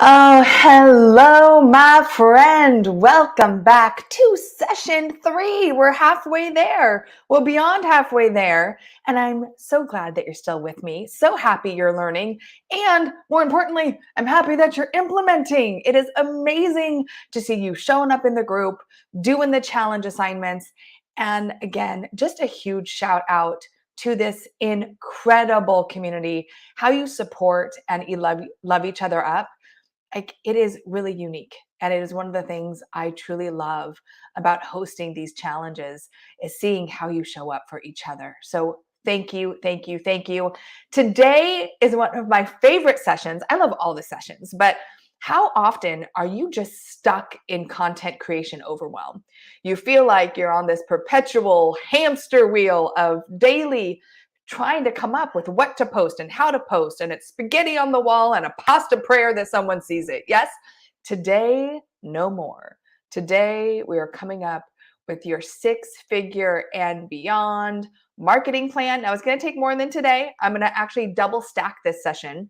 Oh, hello, my friend. Welcome back to session 3. We're halfway there. Well, beyond halfway there. And I'm so glad that you're still with me. So happy you're learning. And more importantly, I'm happy that you're implementing. It is amazing to see you showing up in the group, doing the challenge assignments. And again, just a huge shout out to this incredible community, how you support and you love each other up. Like, it is really unique, and it is one of the things I truly love about hosting these challenges is seeing how you show up for each other. So thank you, thank you, thank you. Today is one of my favorite sessions. I love all the sessions, but how often are you just stuck in content creation overwhelm? You feel like you're on this perpetual hamster wheel of daily trying to come up with what to post and how to post, and it's spaghetti on the wall and a pasta prayer that someone sees it. Yes, today, no more. Today, we are coming up with your 6-figure and beyond marketing plan. Now, it's going to take more than today. I'm going to actually double stack this session.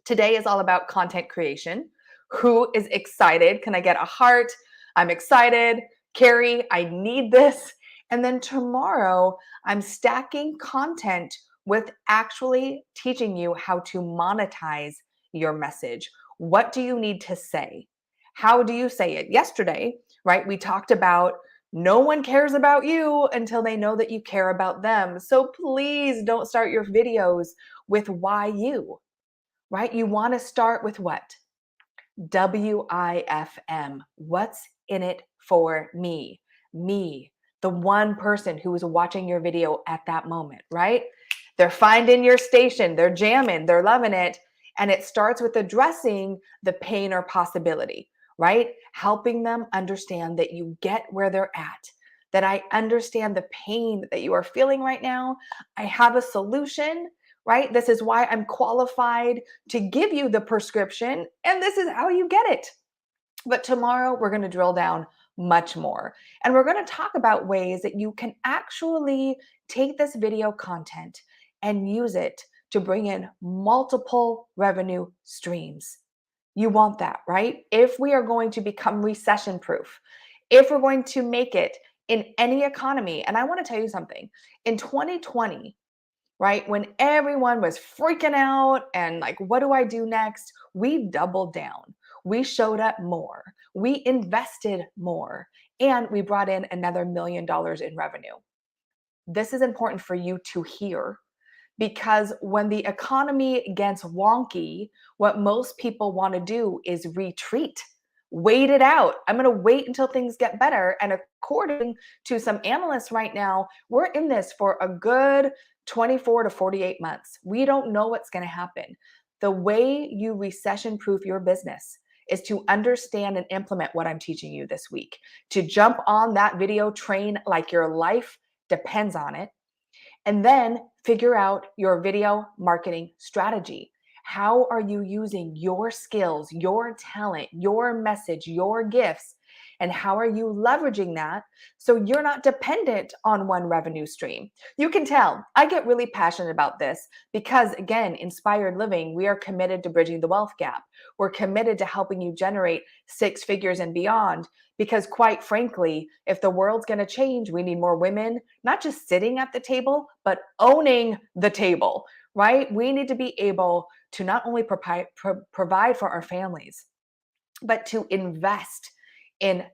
Today is all about content creation. Who is excited? Can I get a heart? I'm excited. Carrie, I need this. And then tomorrow, I'm stacking content with actually teaching you how to monetize your message. What do you need to say? How do you say it? Yesterday, right, we talked about no one cares about you until they know that you care about them. So please don't start your videos with why you, right? You want to start with what? WIFM. What's in it for me? Me, the one person who is watching your video at that moment, right? They're finding your station, they're jamming, they're loving it. And it starts with addressing the pain or possibility, right? Helping them understand that you get where they're at, that I understand the pain that you are feeling right now. I have a solution, right? This is why I'm qualified to give you the prescription, and this is how you get it. But tomorrow we're going to drill down much more. And we're going to talk about ways that you can actually take this video content and use it to bring in multiple revenue streams. You want that, right? If we are going to become recession proof, if we're going to make it in any economy, and I want to tell you something, in 2020, right, when everyone was freaking out and like, what do I do next? We doubled down. We showed up more. We invested more. And we brought in another $1 million in revenue. This is important for you to hear, because when the economy gets wonky, what most people want to do is retreat, wait it out. I'm going to wait until things get better. And according to some analysts right now, we're in this for a good 24 to 48 months. We don't know what's going to happen. The way you recession proof your business is to understand and implement what I'm teaching you this week, to jump on that video train like your life depends on it, and then figure out your video marketing strategy. How are you using your skills, your talent, your message, your gifts, and how are you leveraging that so you're not dependent on one revenue stream? You can tell I get really passionate about this because, again, Inspired Living, we are committed to bridging the wealth gap. We're committed to helping you generate 6 figures and beyond, because quite frankly, if the world's going to change, we need more women, not just sitting at the table, but owning the table, right? We need to be able to not only provide for our families, but to invest in,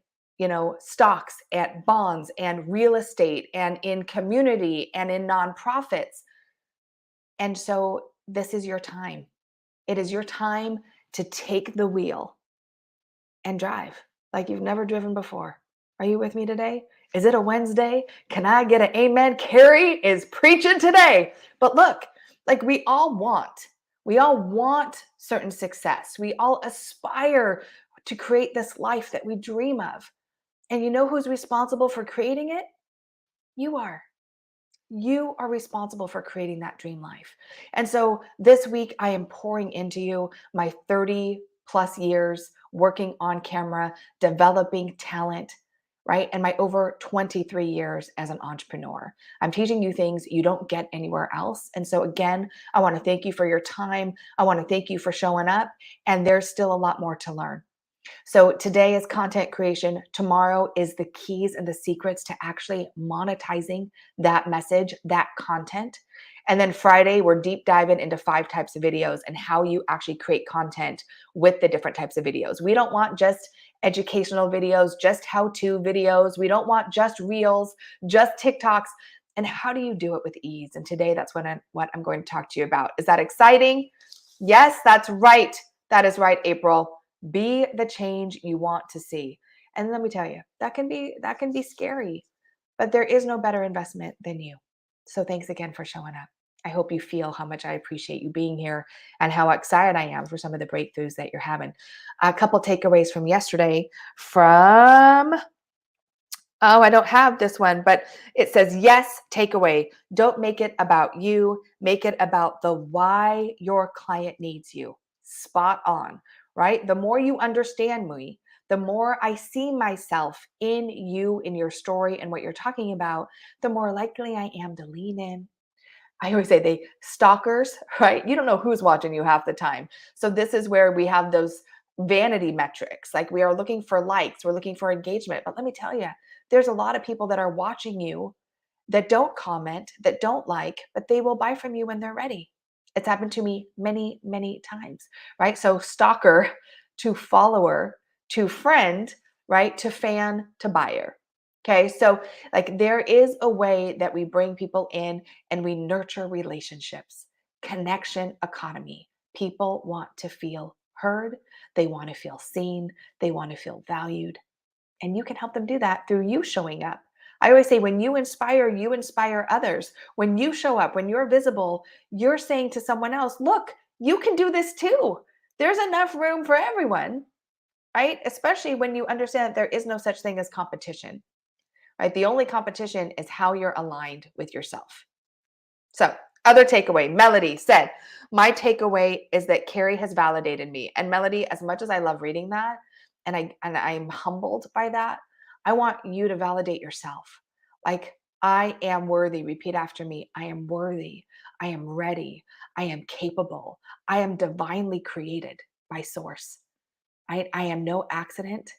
stocks and bonds and real estate and in community and in nonprofits. And so this is your time. It is your time to take the wheel and drive like you've never driven before. Are you with me today? Is it a Wednesday? Can I get an amen? Carrie is preaching today. But look, like we all want We all want certain success. We all aspire to create this life that we dream of. And you know who's responsible for creating it? You are. You are responsible for creating that dream life. And so this week, I am pouring into you my 30 plus years working on camera, developing talent, right? And my over 23 years as an entrepreneur. I'm teaching you things you don't get anywhere else. And so, again, I want to thank you for your time. I want to thank you for showing up. And there's still a lot more to learn. So today is content creation. Tomorrow is the keys and the secrets to actually monetizing that message, that content. And then Friday, we're deep diving into 5 types of videos and how you actually create content with the different types of videos. We don't want just educational videos, just how-to videos. We don't want just reels, just TikToks. And how do you do it with ease? And today, that's what I'm going to talk to you about. Is that exciting? Yes, that's right. That is right, April. Be the change you want to see. And let me tell you, that can be scary, but there is no better investment than you. So thanks again for showing up. I hope you feel how much I appreciate you being here and how excited I am for some of the breakthroughs that you're having. A couple takeaways from yesterday from Oh, I don't have this one, but it says, yes, takeaway. Don't make it about you. Make it about the why your client needs you. Spot on, right? The more you understand me, the more I see myself in you, in your story, and what you're talking about, the more likely I am to lean in. I always say they stalkers, right? You don't know who's watching you half the time. So this is where we have those vanity metrics. Like we are looking for likes, we're looking for engagement. But let me tell you, there's a lot of people that are watching you that don't comment, that don't like, but they will buy from you when they're ready. It's happened to me many, many times, right? So stalker to follower to friend, right? To fan to buyer. Okay. So like there is a way that we bring people in and we nurture relationships, connection economy. People want to feel heard. They want to feel seen. They want to feel valued. And you can help them do that through you showing up. I always say when you inspire others. When you show up, when you're visible, you're saying to someone else, look, you can do this too. There's enough room for everyone, right? Especially when you understand that there is no such thing as competition, right? The only competition is how you're aligned with yourself. So, other takeaway, Melody said, my takeaway is that Carrie has validated me. And Melody, as much as I love reading that, and I'm humbled by that, I want you to validate yourself. Like, I am worthy. Repeat after me. I am worthy. I am ready. I am capable. I am divinely created by source. I am no accident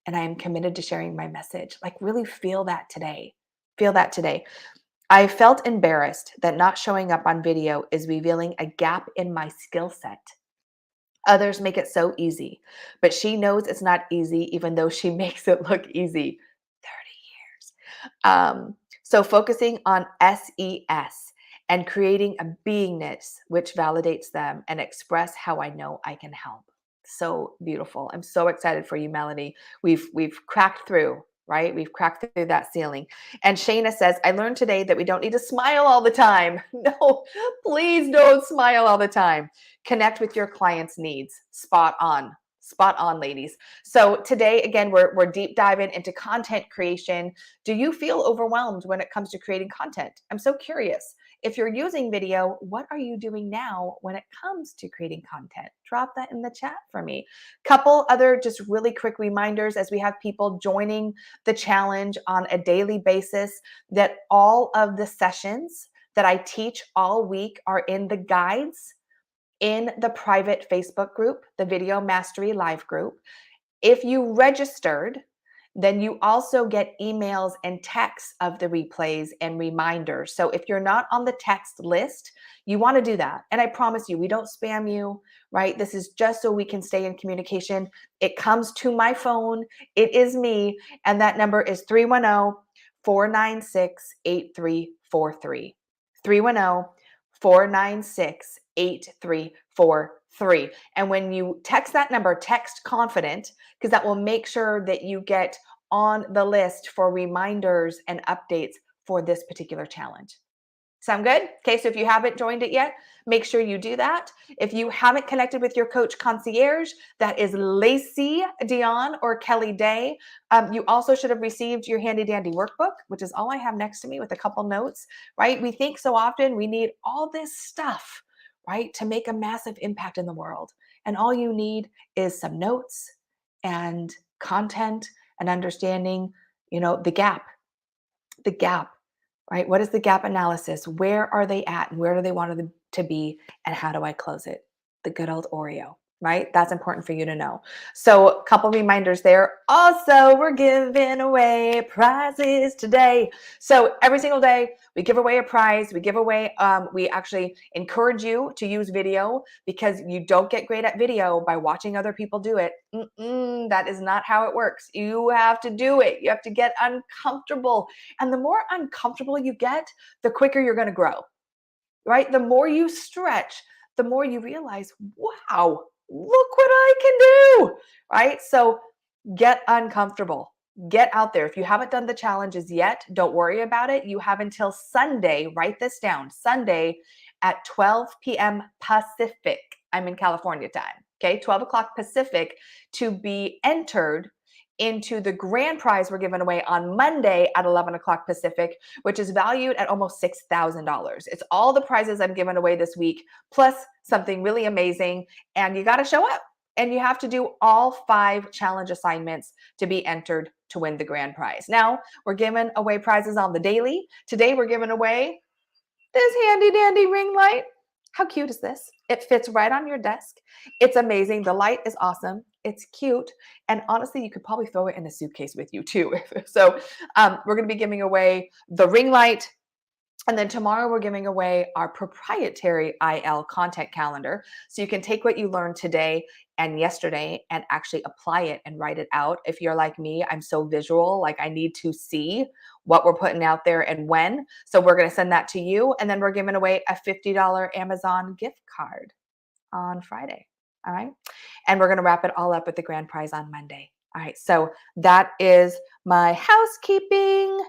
and I am committed to sharing my message. Like, really feel that today. Feel that today. I felt embarrassed that not showing up on video is revealing a gap in my skill set. Others make it so easy, but she knows it's not easy, even though she makes it look easy. 30 years. So focusing on SES and creating a beingness which validates them and express how I know I can help. So beautiful. I'm so excited for you, Melanie. We've cracked through, right? We've cracked through that ceiling. And Shayna says, I learned today that we don't need to smile all the time. No, please don't smile all the time. Connect with your client's needs. Spot on. Spot on, ladies. So today, again, we're deep diving into content creation. Do you feel overwhelmed when it comes to creating content? I'm so curious. If you're using video, what are you doing now when it comes to creating content? Drop that in the chat for me. Couple other just really quick reminders as we have people joining the challenge on a daily basis, that all of the sessions that I teach all week are in the guides in the private Facebook group, the Video Mastery Live group. If you registered, then you also get emails and texts of the replays and reminders. So if you're not on the text list, you want to do that. And I promise you, we don't spam you, right? This is just so we can stay in communication. It comes to my phone. It is me. And that number is 310-496-8343. 310-496-8343. And when you text that number, text confident, because that will make sure that you get on the list for reminders and updates for this particular challenge. Sound good? Okay, so if you haven't joined it yet, make sure you do that. If you haven't connected with your coach concierge, that is Lacey Dion or Kelly Day. You also should have received your handy dandy workbook, which is all I have next to me with a couple notes, right? We think so often we need all this stuff, right, to make a massive impact in the world. And all you need is some notes and content and understanding, the gap, right? What is the gap analysis? Where are they at and where do they want them to be? And how do I close it? The good old Oreo, right? That's important for you to know. So a couple reminders there. Also, we're giving away prizes today. So every single day we give away a prize. We actually encourage you to use video because you don't get great at video by watching other people do it. That is not how it works. You have to do it. You have to get uncomfortable. And the more uncomfortable you get, the quicker you're going to grow, right? The more you stretch, the more you realize, wow, look what I can do, right? So get uncomfortable. Get out there. If you haven't done the challenges yet, don't worry about it. You have until Sunday, write this down, Sunday at 12 p.m. Pacific. I'm in California time, okay? 12 o'clock Pacific to be entered into the grand prize we're giving away on Monday at 11 o'clock Pacific, which is valued at almost $6,000. It's all the prizes I'm giving away this week, plus something really amazing. And you got to show up and you have to do all 5 challenge assignments to be entered to win the grand prize. Now, we're giving away prizes on the daily. Today, we're giving away this handy dandy ring light. How cute is this? It fits right on your desk. It's amazing. The light is awesome. It's cute. And honestly, you could probably throw it in a suitcase with you too. So we're going to be giving away the ring light. And then tomorrow we're giving away our proprietary IL content calendar. So you can take what you learned today and yesterday and actually apply it and write it out. If you're like me, I'm so visual, like I need to see what we're putting out there and when. So we're going to send that to you. And then we're giving away a $50 Amazon gift card on Friday. All right. And we're going to wrap it all up with the grand prize on Monday. All right. So that is my housekeeping.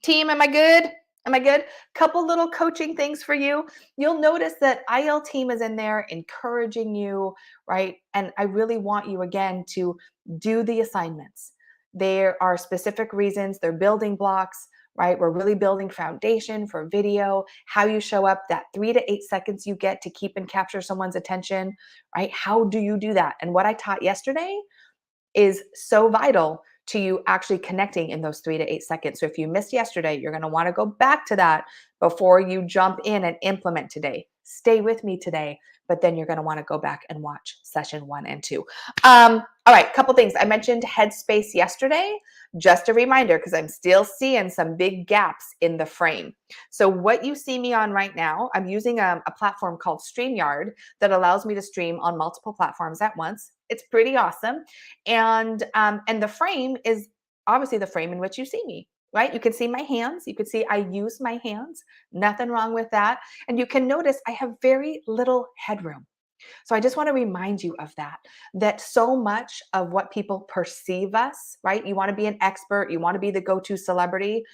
Team, am I good? Am I good? Couple little coaching things for you. You'll notice that IL team is in there encouraging you, right? And I really want you again to do the assignments. There are specific reasons, they're building blocks, right? We're really building foundation for video, how you show up, that 3 to 8 seconds you get to keep and capture someone's attention, right? How do you do that? And what I taught yesterday is so vital to you actually connecting in those 3 to 8 seconds. So if you missed yesterday, you're going to want to go back to that before you jump in and implement today. Stay with me today, but then you're going to want to go back and watch session 1 and 2. All right, couple things. I mentioned Headspace yesterday. Just a reminder, because I'm still seeing some big gaps in the frame. So what you see me on right now, I'm using a platform called StreamYard that allows me to stream on multiple platforms at once. It's pretty awesome. And the frame is obviously the frame in which you see me, right? You can see my hands. You can see I use my hands. Nothing wrong with that. And you can notice I have very little headroom. So I just want to remind you of that so much of what people perceive us, right? You want to be an expert. You want to be the go-to celebrity.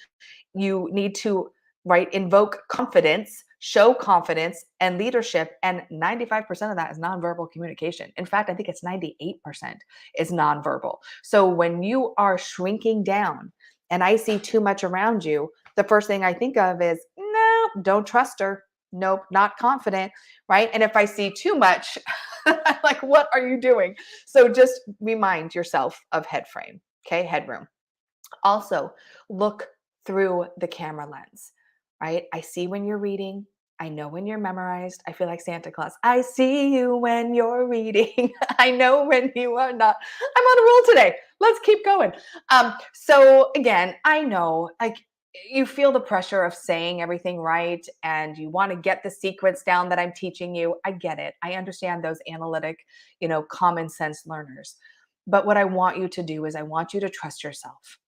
You need to, right, invoke confidence, show confidence and leadership. And 95% of that is nonverbal communication. In fact, I think it's 98% is nonverbal. So when you are shrinking down and I see too much around you, the first thing I think of is, no, don't trust her. Nope, not confident, right? And if I see too much, I'm like, what are you doing? So just remind yourself of head frame, okay? Headroom. Also, look through the camera lens, right? I see when you're reading. I know when you're memorized. I feel like Santa Claus. I see you when you're reading. I know when you are not. I'm on a roll today. Let's keep going. So again, I know, like, you feel the pressure of saying everything right and you want to get the sequence down that I'm teaching you. I get it. I understand those analytic, common sense learners. But what I want you to do is I want you to trust yourself.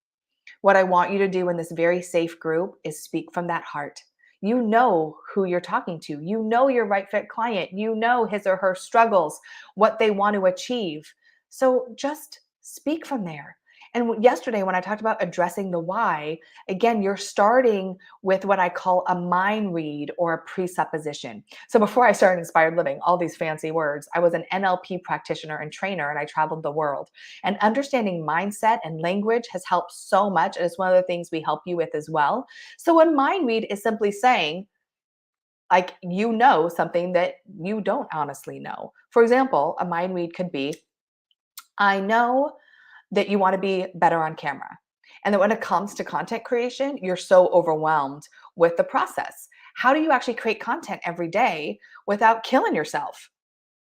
What I want you to do in this very safe group is speak from that heart. You know who you're talking to. You know your right fit client. You know his or her struggles, what they want to achieve. So just speak from there. And yesterday, when I talked about addressing the why, again, you're starting with what I call a mind read or a presupposition. So before I started Inspired Living, all these fancy words, I was an NLP practitioner and trainer, and I traveled the world. And understanding mindset and language has helped so much. And it's one of the things we help you with as well. So a mind read is simply saying, like, you know, something that you don't honestly know. For example, a mind read could be, I know that you want to be better on camera. And that when it comes to content creation, you're so overwhelmed with the process. How do you actually create content every day without killing yourself?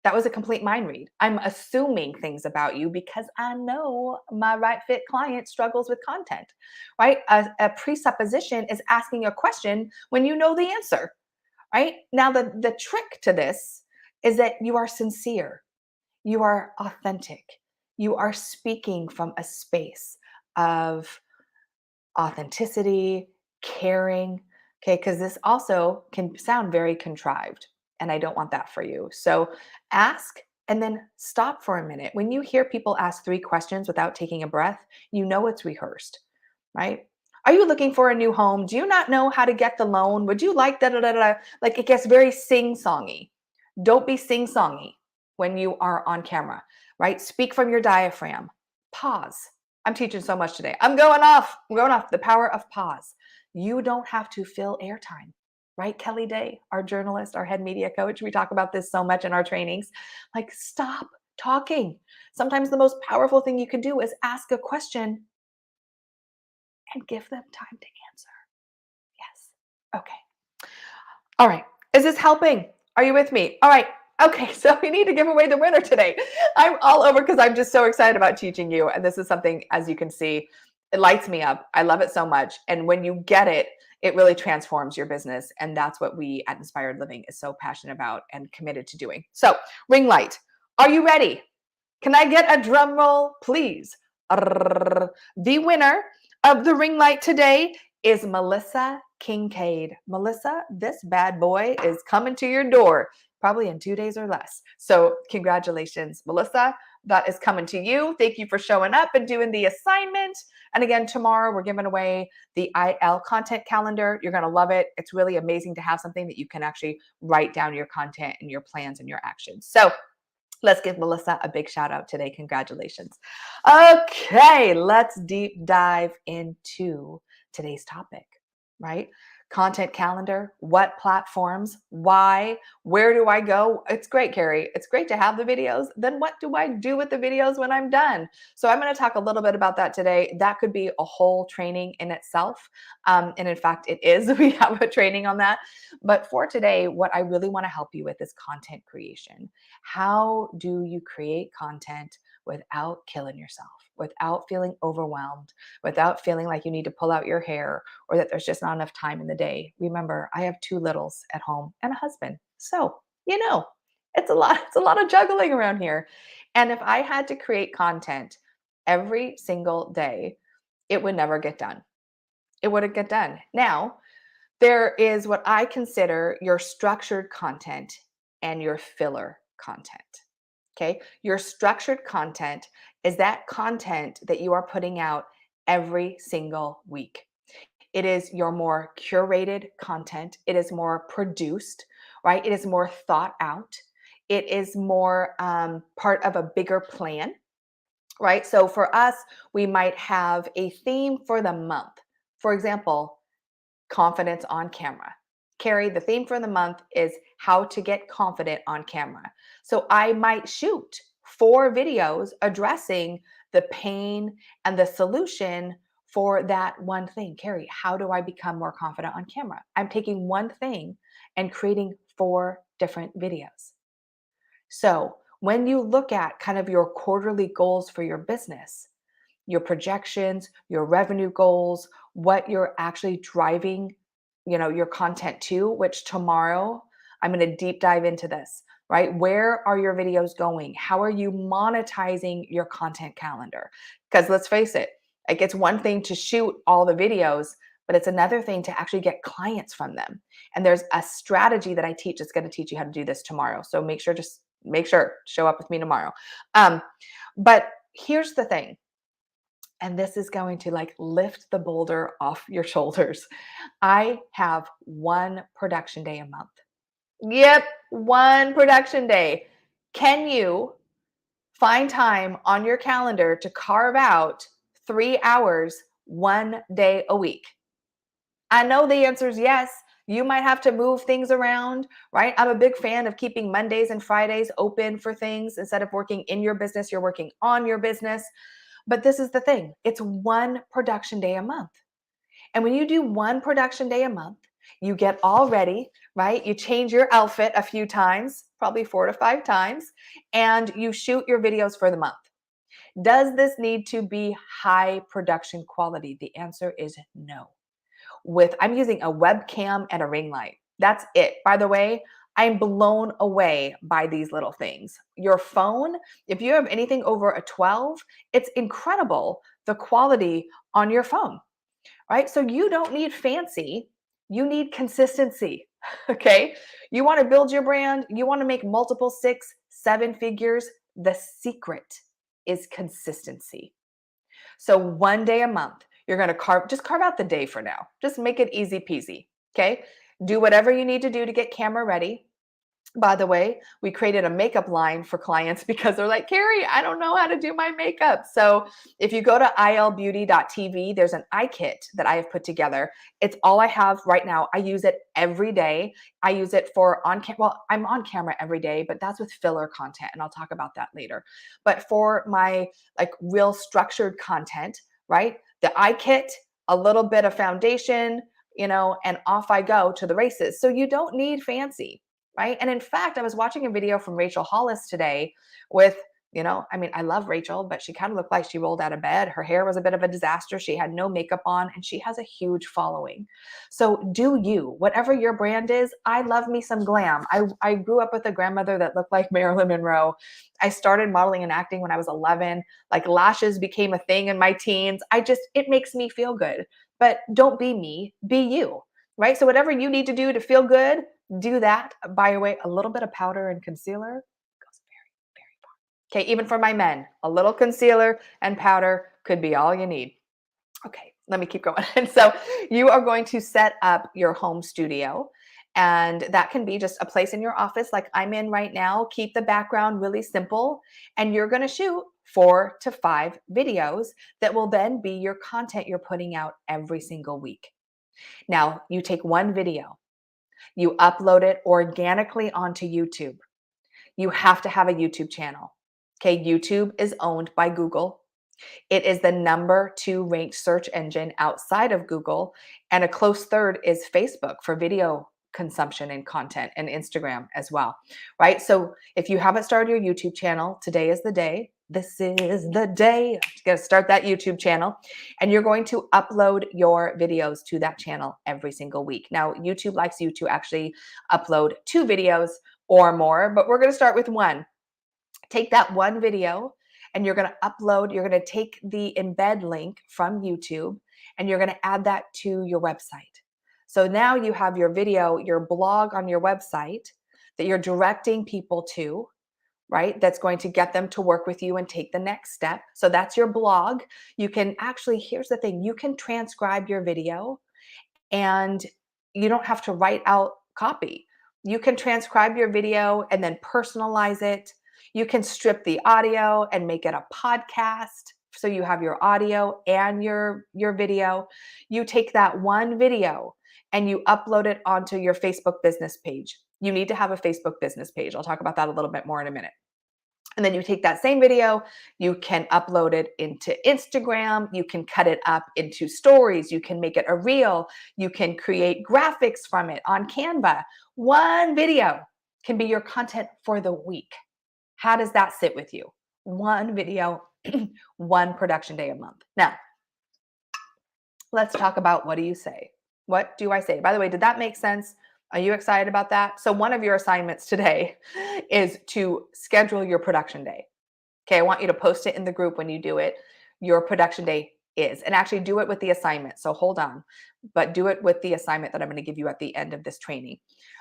That was a complete mind read. I'm assuming things about you because I know my right fit client struggles with content, right? A presupposition is asking a question when you know the answer, right? Now, the trick to this is that you are sincere, you are authentic, you are speaking from a space of authenticity, caring, okay? Because this also can sound very contrived, and I don't want that for you. So ask and then stop for a minute. When you hear people ask 3 questions without taking a breath, you know it's rehearsed, right? Are you looking for a new home? Do you not know how to get the loan? Would you like da da da da? Like, it gets very sing-songy. Don't be sing-songy when you are on camera, right? Speak from your diaphragm. Pause. I'm teaching so much today. I'm going off. I'm going off. The power of pause. You don't have to fill airtime, right? Kelly Day, our journalist, our head media coach, we talk about this so much in our trainings. Like, stop talking. Sometimes the most powerful thing you can do is ask a question and give them time to answer. Yes. Okay. All right. Is this helping? Are you with me? All right. Okay, so we need to give away the winner today. I'm all over because I'm just so excited about teaching you. And this is something, as you can see, it lights me up. I love it so much. And when you get it, it really transforms your business. And that's what we at Inspired Living is so passionate about and committed to doing. So, ring light. Are you ready? Can I get a drum roll, please? The winner of the ring light today is Melissa Kincaid. Melissa, this bad boy is coming to your door probably in 2 days or less. So congratulations, Melissa. That is coming to you. Thank you for showing up and doing the assignment. And again, tomorrow we're giving away the IL content calendar. You're going to love it. It's really amazing to have something that you can actually write down your content and your plans and your actions. So let's give Melissa a big shout out today. Congratulations. Okay, let's deep dive into today's topic, right? Content calendar, what platforms, why, where do I go? It's great, Carrie. It's great to have the videos. Then what do I do with the videos when I'm done? So I'm going to talk a little bit about that today. That could be a whole training in itself. And in fact, it is. We have a training on that. But for today, what I really want to help you with is content creation. How do you create content without killing yourself, without feeling overwhelmed, without feeling like you need to pull out your hair or that there's just not enough time in the day? Remember, I have 2 littles at home and a husband. So, it's a lot of juggling around here. And if I had to create content every single day, it would never get done. It wouldn't get done. Now, there is what I consider your structured content and your filler content. Okay. Your structured content is that content that you are putting out every single week. It is your more curated content. It is more produced, right? It is more thought out. It is more part of a bigger plan, right? So for us, we might have a theme for the month. For example, confidence on camera. Carrie, the theme for the month is how to get confident on camera. So I might shoot 4 videos addressing the pain and the solution for that one thing. Carrie, how do I become more confident on camera? I'm taking one thing and creating 4 different videos. So when you look at kind of your quarterly goals for your business, your projections, your revenue goals, what you're actually driving, your content to, which tomorrow I'm going to deep dive into this, right? Where are your videos going? How are you monetizing your content calendar? Because let's face it, like, it's one thing to shoot all the videos, but it's another thing to actually get clients from them. And there's a strategy that I teach that's going to teach you how to do this tomorrow. So make sure, show up with me tomorrow. But here's the thing. and this is going to like lift the boulder off your shoulders. I have one production day a month. Yep, one production day. Can you find time on your calendar to carve out 3 hours one day a week? I know the answer is yes. You might have to move things around, right? I'm a big fan of keeping Mondays and Fridays open for things. Instead of working in your business, you're working on your business. But this is the thing, it's one production day a month. And when you do one production day a month, you get all ready, right? You change your outfit a few times, probably 4 to 5 times, and you shoot your videos for the month. Does this need to be high production quality? The answer is no. I'm using a webcam and a ring light. That's it. By the way, I'm blown away by these little things. Your phone, if you have anything over a 12, it's incredible the quality on your phone, right? So you don't need fancy, you need consistency. Okay? You want to build your brand, you want to make multiple 6, 7 figures. The secret is consistency. So one day a month, you're going to carve out the day for now. Just make it easy peasy. Okay? Do whatever you need to do to get camera ready. By the way, we created a makeup line for clients because they're like, Carrie, I don't know how to do my makeup. So if you go to ilbeauty.tv, there's an eye kit that I have put together. It's all I have right now. I use it every day. I use it for I'm on camera every day, but that's with filler content. And I'll talk about that later. But for my like real structured content, right? The eye kit, a little bit of foundation, and off I go to the races. So you don't need fancy. Right. And in fact, I was watching a video from Rachel Hollis today with, I love Rachel, but she kind of looked like she rolled out of bed. Her hair was a bit of a disaster. She had no makeup on and she has a huge following. So do you, whatever your brand is, I love me some glam. I grew up with a grandmother that looked like Marilyn Monroe. I started modeling and acting when I was 11. Like lashes became a thing in my teens. It makes me feel good. But don't be me, be you. Right. So whatever you need to do to feel good, do that. By the way, a little bit of powder and concealer goes very, very far. Okay, even for my men, a little concealer and powder could be all you need. Okay, let me keep going. And so you are going to set up your home studio. And that can be just a place in your office like I'm in right now. Keep the background really simple. And you're going to shoot 4 to 5 videos that will then be your content you're putting out every single week. Now, you take one video, you upload it organically onto YouTube. You have to have a YouTube channel. Okay, YouTube is owned by Google. It is the number 2 ranked search engine outside of Google, and a close third is Facebook for video consumption and content, and Instagram as well, right? So if you haven't started your YouTube channel, today is the day. This is the day. You're going to start that YouTube channel, and you're going to upload your videos to that channel every single week. Now, YouTube likes you to actually upload 2 videos or more, but we're going to start with 1. Take that 1 video and you're going to you're going to take the embed link from YouTube and you're going to add that to your website. So now you have your video, your blog on your website that you're directing people to, right? That's going to get them to work with you and take the next step. So that's your blog. You can here's the thing, you can transcribe your video and you don't have to write out copy. You can transcribe your video and then personalize it. You can strip the audio and make it a podcast. So you have your audio and your video. You take that one video and you upload it onto your Facebook business page. You need to have a Facebook business page. I'll talk about that a little bit more in a minute. And then you take that same video, you can upload it into Instagram, you can cut it up into stories, you can make it a reel, you can create graphics from it on Canva. One video can be your content for the week. How does that sit with you? One video, one production day a month. Now, let's talk about what do you say? What do I say? By the way, did that make sense? Are you excited about that? So one of your assignments today is to schedule your production day. Okay, I want you to post it in the group when you do it. Your production day is, and actually do it with the assignment. So hold on, but do it with the assignment that I'm going to give you at the end of this training.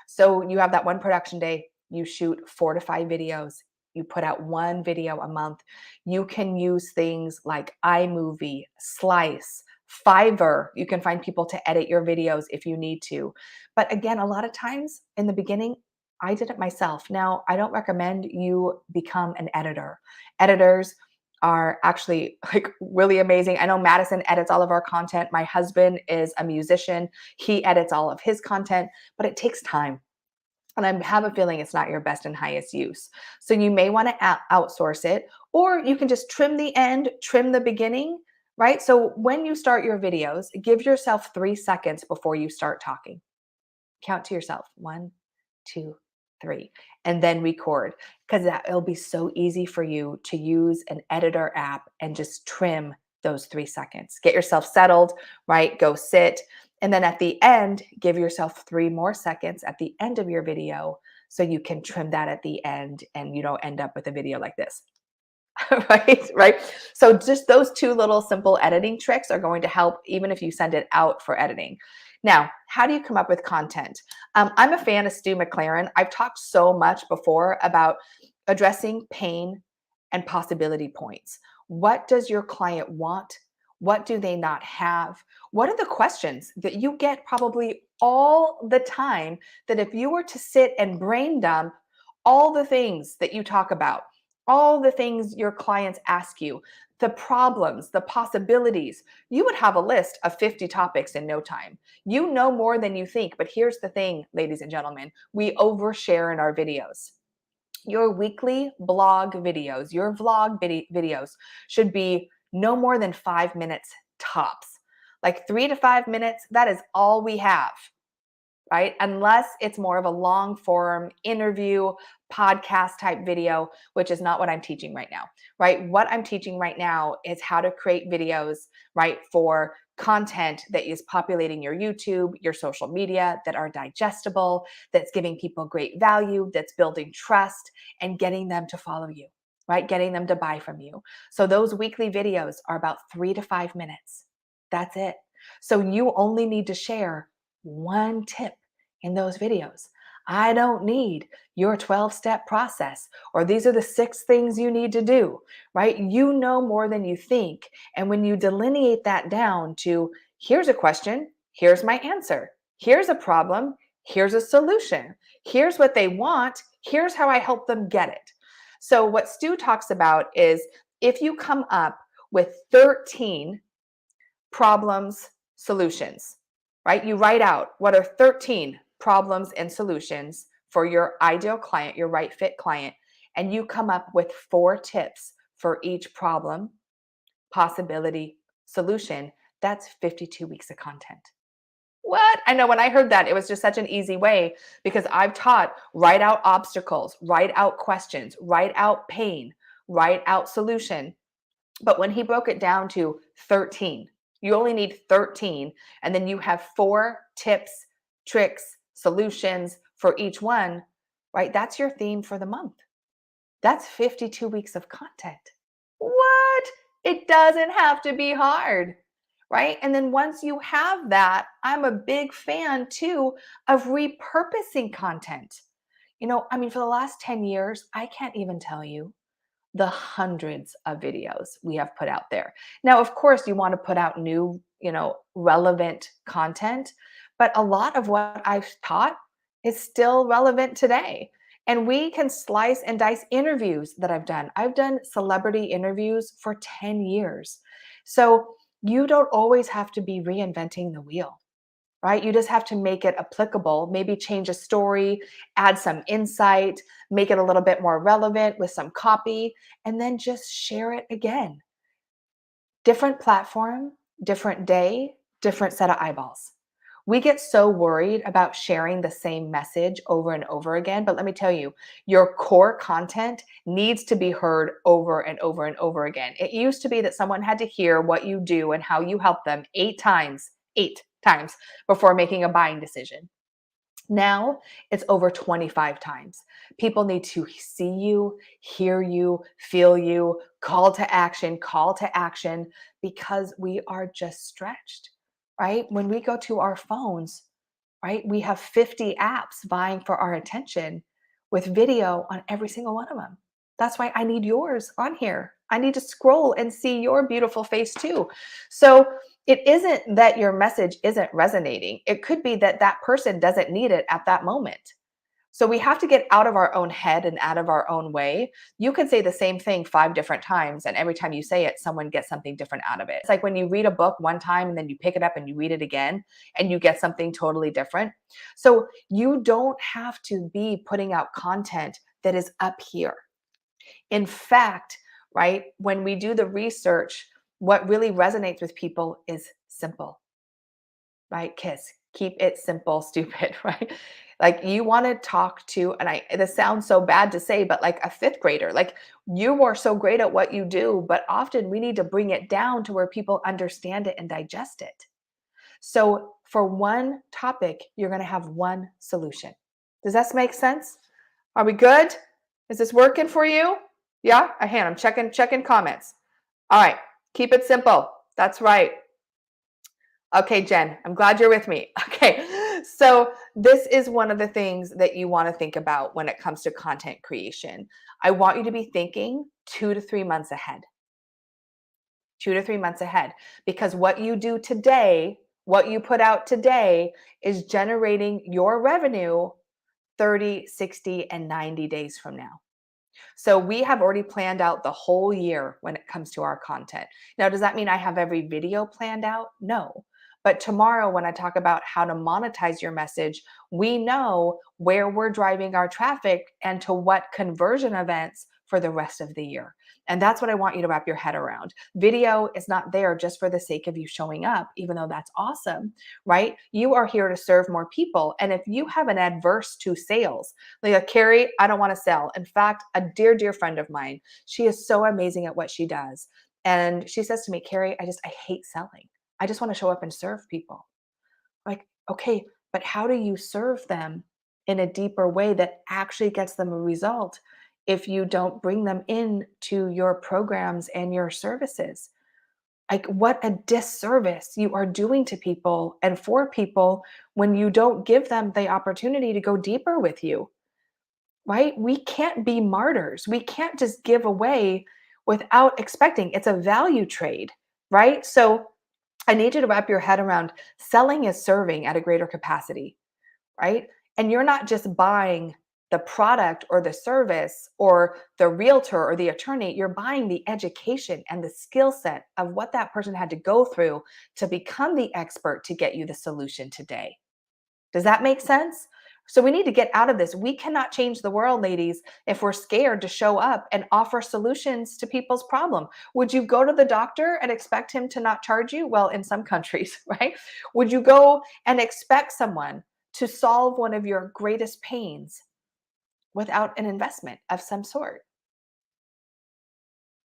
So you have that one production day, you shoot 4 to 5 videos You put out one video a month. You can use things like iMovie, Slice, Fiverr. You can find people to edit your videos if you need to. But again, a lot of times in the beginning, I did it myself. Now, I don't recommend you become an editor. Editors are actually like really amazing. I know Madison edits all of our content. My husband is a musician. He edits all of his content, but it takes time. And I have a feeling it's not your best and highest use. So you may want to outsource it, or you can just trim the end, trim the beginning, right? So when you start your videos, give yourself 3 seconds before you start talking. Count to yourself 1, 2, 3, and then record, because it'll be so easy for you to use an editor app and just trim those 3 seconds. Get yourself settled, right? Go sit. And then at the end, give yourself 3 more seconds at the end of your video so you can trim that at the end and you don't end up with a video like this. Right? So just those two little simple editing tricks are going to help even if you send it out for editing. Now, how do you come up with content? I'm a fan of Stu McLaren. I've talked so much before about addressing pain and possibility points. What does your client want? What do they not have? What are the questions that you get probably all the time that if you were to sit and brain dump all the things that you talk about, all the things your clients ask you, the problems, the possibilities, you would have a list of 50 topics in no time. You know more than you think, but here's the thing, ladies and gentlemen, we overshare in our videos. Your weekly blog videos, your vlog videos should be no more than 5 minutes tops. Like 3 to 5 minutes, that is all we have, right? Unless it's more of a long form interview, podcast type video, which is not what I'm teaching right now, right? What I'm teaching right now is how to create videos, right, for content that is populating your YouTube, your social media, that are digestible, that's giving people great value, that's building trust and getting them to follow you, right? Getting them to buy from you. So those weekly videos are about 3 to 5 minutes. That's it. So you only need to share one tip in those videos. I don't need your 12-step process, or these are the 6 things you need to do, right? You know more than you think. And when you delineate that down to here's a question, here's my answer, here's a problem, here's a solution, here's what they want, here's how I help them get it. So what Stu talks about is if you come up with 13 problems, solutions, right? You write out what are 13 problems and solutions for your ideal client, your right fit client, and you come up with 4 tips for each problem, possibility, solution. That's 52 weeks of content. What? I know when I heard that, it was just such an easy way because I've taught write out obstacles, write out questions, write out pain, write out solution. But when he broke it down to 13, you only need 13, and then you have 4 tips, tricks, solutions for each one, right? That's your theme for the month. That's 52 weeks of content. What? It doesn't have to be hard, right? And then once you have that, I'm a big fan too of repurposing content. I mean, for the last 10 years, I can't even tell you the hundreds of videos we have put out there. Now, of course, you want to put out new, relevant content, but a lot of what I've taught is still relevant today. And we can slice and dice interviews that I've done. I've done celebrity interviews for 10 years. So you don't always have to be reinventing the wheel, right? You just have to make it applicable, maybe change a story, add some insight, make it a little bit more relevant with some copy, and then just share it again. Different platform, different day, different set of eyeballs. We get so worried about sharing the same message over and over again, but let me tell you, your core content needs to be heard over and over and over again. It used to be that someone had to hear what you do and how you help them 8 times before making a buying decision. Now it's over 25 times. People need to see you, hear you, feel you, call to action, because we are just stretched, right? When we go to our phones, right, we have 50 apps vying for our attention with video on every single one of them. That's why I need yours on here. I need to scroll and see your beautiful face too. So it isn't that your message isn't resonating. It could be that that person doesn't need it at that moment. So we have to get out of our own head and out of our own way. You can say the same thing 5 different times, and every time you say it, someone gets something different out of it. It's like when you read a book one time and then you pick it up and you read it again and you get something totally different. So you don't have to be putting out content that is up here. In fact, right, when we do the research, what really resonates with people is simple, right? Kiss, keep it simple, stupid, right? Like you want to talk to, and this sounds so bad to say, but like a fifth grader, like you are so great at what you do, but often we need to bring it down to where people understand it and digest it. So for one topic, you're going to have one solution. Does that make sense? Are we good? Is this working for you? Yeah, a hand. I'm checking comments. All right, keep it simple. That's right. Okay, Jen, I'm glad you're with me. Okay, so this is one of the things that you want to think about when it comes to content creation. I want you to be thinking 2 to 3 months ahead. 2 to 3 months ahead, because what you do today, what you put out today, is generating your revenue 30, 60, and 90 days from now. So we have already planned out the whole year when it comes to our content. Now, does that mean I have every video planned out? No. But tomorrow, when I talk about how to monetize your message, we know where we're driving our traffic and to what conversion events for the rest of the year. And that's what I want you to wrap your head around. Video is not there just for the sake of you showing up, even though that's awesome, right? You are here to serve more people. And if you have an adverse to sales, like Carrie, I don't want to sell. In fact, a dear, dear friend of mine, she is so amazing at what she does. And she says to me, Carrie, I hate selling. I just want to show up and serve people. Like, okay, but how do you serve them in a deeper way that actually gets them a result if you don't bring them in to your programs and your services? Like, what a disservice you are doing to people and for people when you don't give them the opportunity to go deeper with you, right? We can't be martyrs. We can't just give away without expecting. It's a value trade, right? So I need you to wrap your head around selling is serving at a greater capacity, right? And you're not just buying the product or the service or the realtor or the attorney, you're buying the education and the skill set of what that person had to go through to become the expert to get you the solution today. Does that make sense? So we need to get out of this. We cannot change the world, ladies, if we're scared to show up and offer solutions to people's problem. Would you go to the doctor and expect him to not charge you? Well, in some countries, right? Would you go and expect someone to solve one of your greatest pains without an investment of some sort?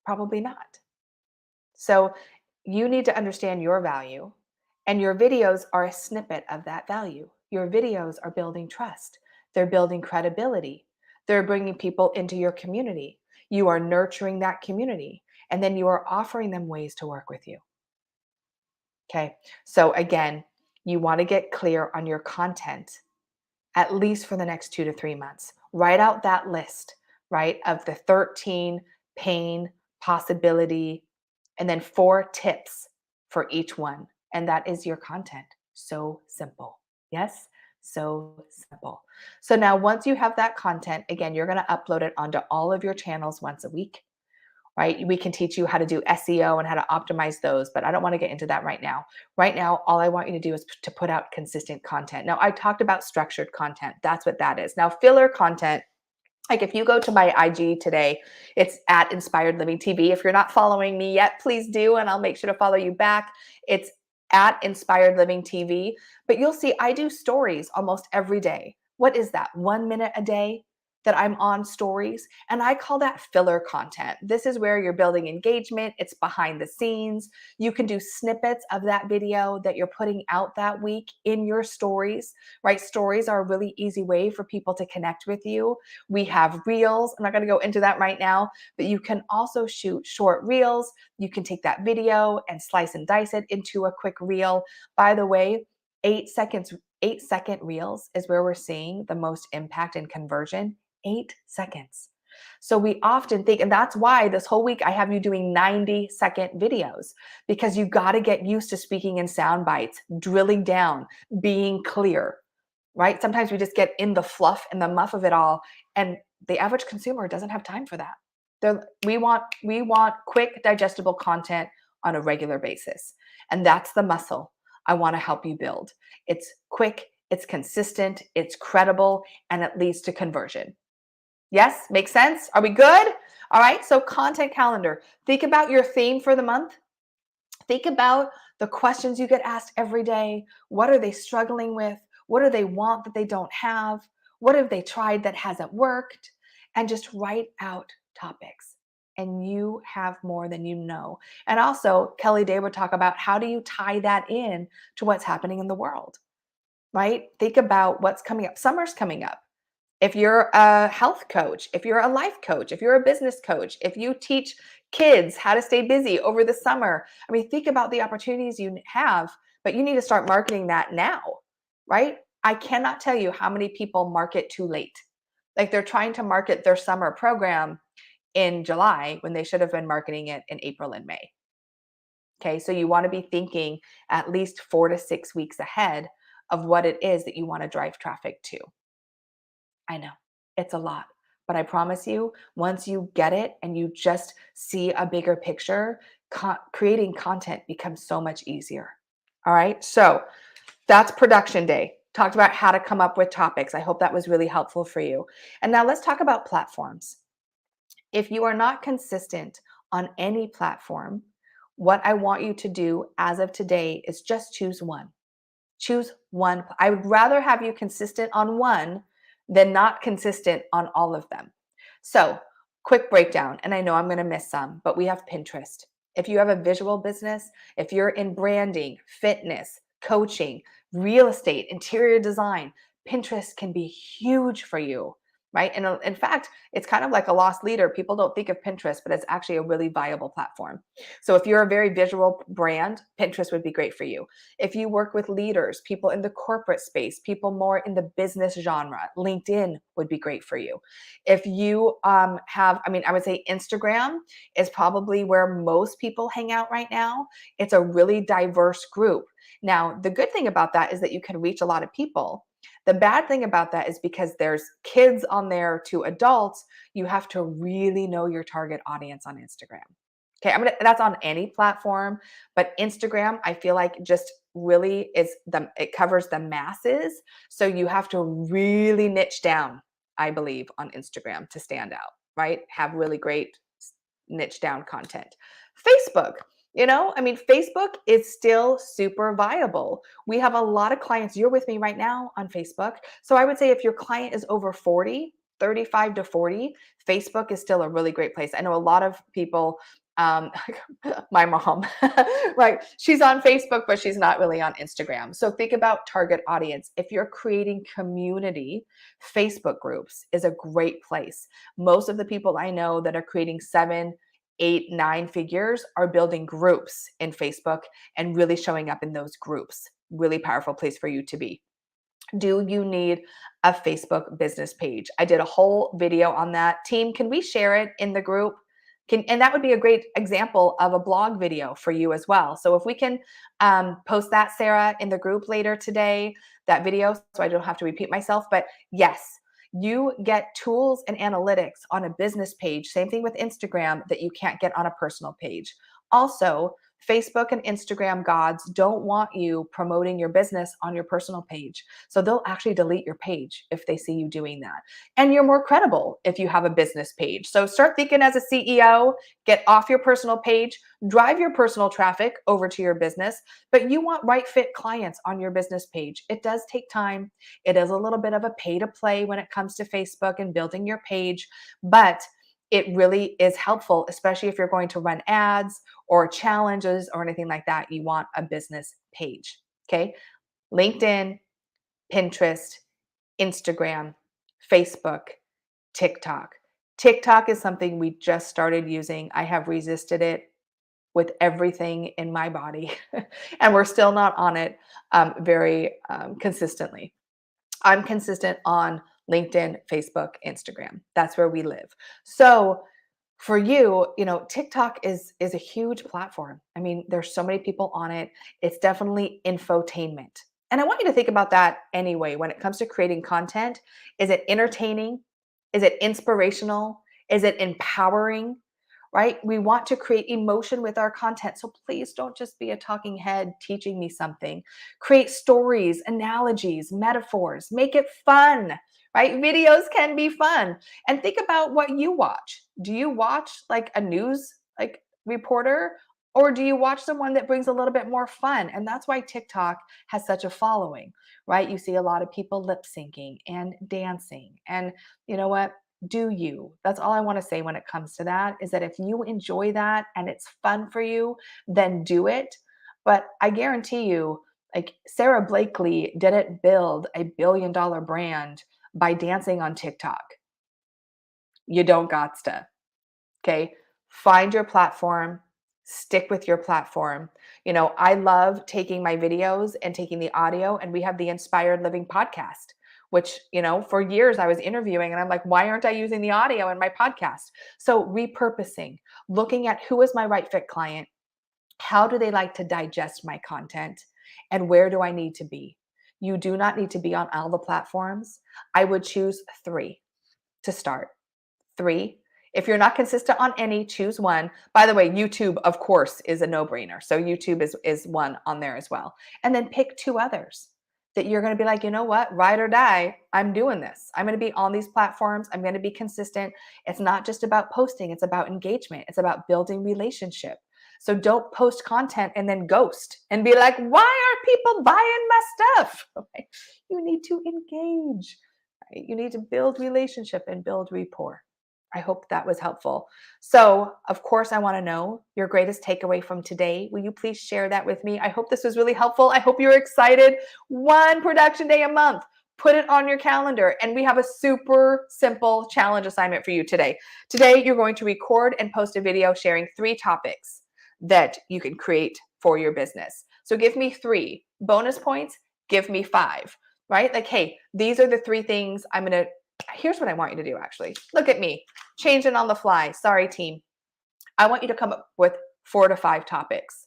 Probably not. So you need to understand your value, and your videos are a snippet of that value. Your videos are building trust, they're building credibility, they're bringing people into your community. You are nurturing that community, and then you are offering them ways to work with you. Okay. So, again, you want to get clear on your content at least for the next 2 to 3 months. Write out that list, right, of the 13 pain, possibility, and then 4 tips for each one. And that is your content. So simple. Yes, so simple. So now, once you have that content, again, you're going to upload it onto all of your channels once a week, right? We can teach you how to do SEO and how to optimize those, but I don't want to get into that right now. Right now, all I want you to do is to put out consistent content. Now, I talked about structured content. That's what that is. Now, filler content, like if you go to my IG today, it's at Inspired Living TV. If you're not following me yet, please do, and I'll make sure to follow you back. It's at Inspired Living TV. But you'll see I do stories almost every day. What is that? 1 minute a day that I'm on stories, and I call that filler content. This is where you're building engagement. It's behind the scenes. You can do snippets of that video that you're putting out that week in your stories, right? Stories are a really easy way for people to connect with you. We have reels. I'm not going to go into that right now, but you can also shoot short reels. You can take that video and slice and dice it into a quick reel. By the way, 8 seconds, 8-second reels is where we're seeing the most impact and conversion. 8 seconds. So we often think, and that's why this whole week I have you doing 90-second videos, because you got to get used to speaking in sound bites, drilling down, being clear, right? Sometimes we just get in the fluff and the muff of it all, and the average consumer doesn't have time for that. We want quick, digestible content on a regular basis. And that's the muscle I want to help you build. It's quick, it's consistent, it's credible, and it leads to conversion. Yes, makes sense? Are we good? All right, so content calendar. Think about your theme for the month. Think about the questions you get asked every day. What are they struggling with? What do they want that they don't have? What have they tried that hasn't worked? And just write out topics. And you have more than you know. And also, Kelly Day would talk about how do you tie that in to what's happening in the world, right? Think about what's coming up. Summer's coming up. If you're a health coach, if you're a life coach, if you're a business coach, if you teach kids how to stay busy over the summer, I mean, think about the opportunities you have, but you need to start marketing that now, right? I cannot tell you how many people market too late. Like they're trying to market their summer program in July when they should have been marketing it in April and May. Okay, so you want to be thinking at least 4 to 6 weeks ahead of what it is that you want to drive traffic to. I know it's a lot, but I promise you, once you get it and you just see a bigger picture, creating content becomes so much easier. All right. So that's production day. Talked about how to come up with topics. I hope that was really helpful for you. And now let's talk about platforms. If you are not consistent on any platform, what I want you to do as of today is just choose one. Choose one. I would rather have you consistent on one than not consistent on all of them. So, quick breakdown, and I know I'm going to miss some, but we have Pinterest. If you have a visual business, if you're in branding, fitness, coaching, real estate, interior design, Pinterest can be huge for you, right? And in fact, it's kind of like a lost leader. People don't think of Pinterest, but it's actually a really viable platform. So if you're a very visual brand, Pinterest would be great for you. If you work with leaders, people in the corporate space, people more in the business genre, LinkedIn would be great for you. If you I would say Instagram is probably where most people hang out right now. It's a really diverse group. Now, the good thing about that is that you can reach a lot of people. The bad thing about that is because there's kids on there to adults, you have to really know your target audience on Instagram. Okay, that's on any platform, but Instagram, I feel like just really it covers the masses. So you have to really niche down, I believe, on Instagram to stand out, right? Have really great niche down content. Facebook, Facebook is still super viable. We have a lot of clients. You're with me right now on Facebook. So I would say if your client is over 40, 35 to 40, Facebook is still a really great place. I know a lot of people, my mom, right? She's on Facebook, but she's not really on Instagram. So think about target audience. If you're creating community, Facebook groups is a great place. Most of the people I know that are creating 7, 8, 9 figures are building groups in Facebook and really showing up in those groups. Really powerful place for you to be. Do you need a Facebook business page? I did a whole video on that. Team, can we share it in the group? And that would be a great example of a blog video for you as well. So if we can post that, Sarah, in the group later today, that video, so I don't have to repeat myself. But yes, you get tools and analytics on a business page, same thing with Instagram, that you can't get on a personal page. Also, Facebook and Instagram gods don't want you promoting your business on your personal page. So they'll actually delete your page if they see you doing that. And you're more credible if you have a business page. So start thinking as a CEO, get off your personal page, drive your personal traffic over to your business, but you want right fit clients on your business page. It does take time. It is a little bit of a pay to play when it comes to Facebook and building your page, but it really is helpful, especially if you're going to run ads or challenges or anything like that. You want a business page. Okay. LinkedIn, Pinterest, Instagram, Facebook, TikTok. TikTok is something we just started using. I have resisted it with everything in my body, and we're still not on it very consistently. I'm consistent on LinkedIn, Facebook, Instagram. That's where we live. So for you, TikTok is a huge platform. I mean, there's so many people on it. It's definitely infotainment. And I want you to think about that anyway when it comes to creating content. Is it entertaining? Is it inspirational? Is it empowering? Right? We want to create emotion with our content. So please don't just be a talking head teaching me something. Create stories, analogies, metaphors, make it fun, right? Videos can be fun. And think about what you watch. Do you watch like a news reporter, or do you watch someone that brings a little bit more fun? And that's why TikTok has such a following, right? You see a lot of people lip syncing and dancing. And you know what? Do you? That's all I want to say when it comes to that, is that if you enjoy that and it's fun for you, then do it. But I guarantee you, like Sarah Blakely didn't build a $1 billion brand by dancing on TikTok. You don't got to. Okay. Find your platform, stick with your platform. I love taking my videos and taking the audio, and we have the Inspired Living podcast, which, for years I was interviewing and I'm like, why aren't I using the audio in my podcast? So repurposing, looking at who is my right fit client, how do they like to digest my content, and where do I need to be? You do not need to be on all the platforms. I would choose 3 to start. 3. If you're not consistent on any, choose one. By the way, YouTube, of course, is a no-brainer. So YouTube is one on there as well. And then pick 2 others that you're going to be like, you know what, ride or die, I'm doing this. I'm going to be on these platforms. I'm going to be consistent. It's not just about posting. It's about engagement. It's about building relationship. So don't post content and then ghost and be like, why are people buying my stuff? Okay. You need to engage. Right? You need to build relationship and build rapport. I hope that was helpful. So, of course, I want to know your greatest takeaway from today. Will you please share that with me? I hope this was really helpful. I hope you're excited. 1 production day a month. Put it on your calendar. And we have a super simple challenge assignment for you today. Today, you're going to record and post a video sharing 3 topics that you can create for your business. So give me 3 bonus points. Give me 5, right? Like, hey, these are the 3 things I'm going to. Here's what I want you to do, actually. Look at me, changing on the fly. Sorry, team. I want you to come up with 4 to 5 topics,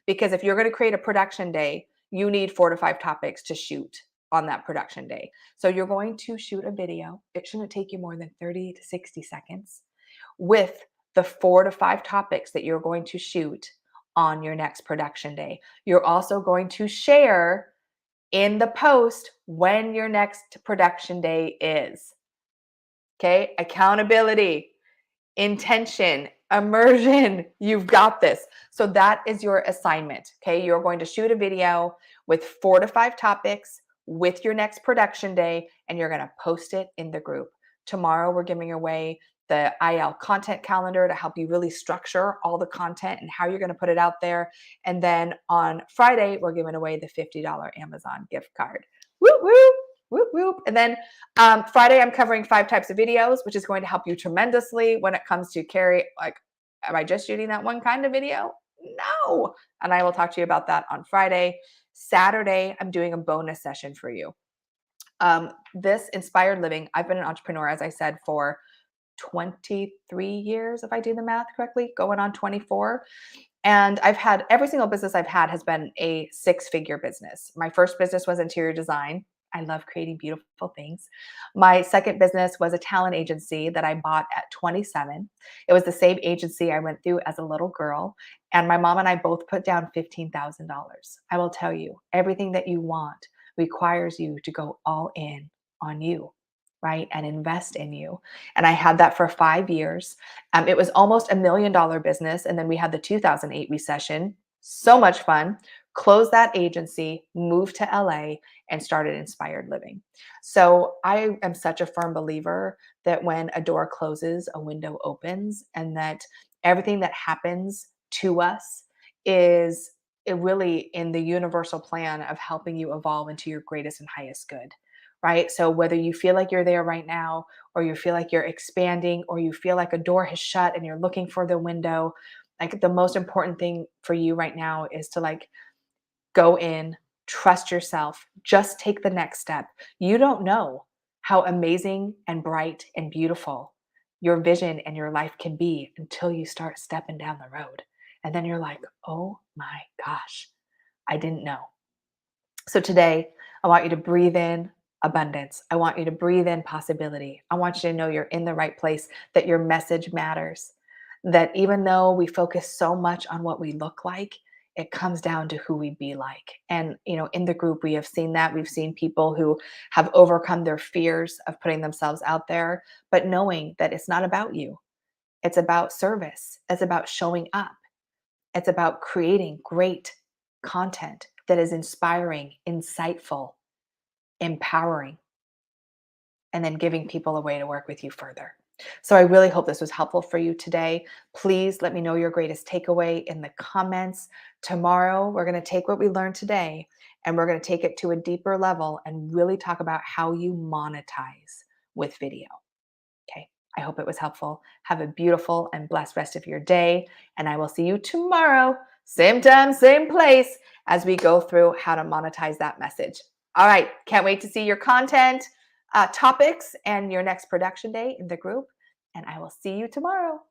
because if you're going to create a production day, you need 4 to 5 topics to shoot on that production day. So you're going to shoot a video. It shouldn't take you more than 30 to 60 seconds with the 4 to 5 topics that you're going to shoot on your next production day. You're also going to share in the post when your next production day is. Okay, accountability, intention, immersion. You've got this. So that is your assignment. Okay, you're going to shoot a video with 4 to 5 topics with your next production day, and you're going to post it in the group. Tomorrow, we're giving away the IL content calendar to help you really structure all the content and how you're going to put it out there. And then on Friday, we're giving away the $50 Amazon gift card. Whoop, whoop. Whoop, whoop. And then Friday, I'm covering 5 types of videos, which is going to help you tremendously when it comes to Carrie. Like, am I just shooting that one kind of video? No. And I will talk to you about that on Friday. Saturday, I'm doing a bonus session for you. This Inspired Living, I've been an entrepreneur, as I said, for 23 years, if I do the math correctly, going on 24. And I've had every single business I've had has been a 6-figure business. My first business was interior design. I love creating beautiful things. My second business was a talent agency that I bought at 27. It was the same agency I went through as a little girl. And my mom and I both put down $15,000. I will tell you, everything that you want requires you to go all in on you, right? And invest in you. And I had that for 5 years. It was almost $1 million business. And then we had the 2008 recession. So much fun. Closed that agency, moved to LA, and started Inspired Living. So I am such a firm believer that when a door closes, a window opens, and that everything that happens to us is really in the universal plan of helping you evolve into your greatest and highest good, right? So whether you feel like you're there right now, or you feel like you're expanding, or you feel like a door has shut and you're looking for the window, like the most important thing for you right now is to go in, trust yourself, just take the next step. You don't know. how amazing and bright and beautiful your vision and your life can be until you start stepping down the road. And then you're like, oh my gosh, I didn't know. So today, I want you to breathe in abundance. I want you to breathe in possibility. I want you to know you're in the right place, that your message matters, that even though we focus so much on what we look like, it comes down to who we be like. And, in the group, we have seen that. We've seen people who have overcome their fears of putting themselves out there, but knowing that it's not about you. It's about service. It's about showing up. It's about creating great content that is inspiring, insightful, empowering, and then giving people a way to work with you further. So I really hope this was helpful for you today. Please let me know your greatest takeaway in the comments. Tomorrow, we're going to take what we learned today and we're going to take it to a deeper level and really talk about how you monetize with video. Okay. I hope it was helpful. Have a beautiful and blessed rest of your day. And I will see you tomorrow, same time, same place, as we go through how to monetize that message. All right. Can't wait to see your content, topics, and your next production day in the group. And I will see you tomorrow.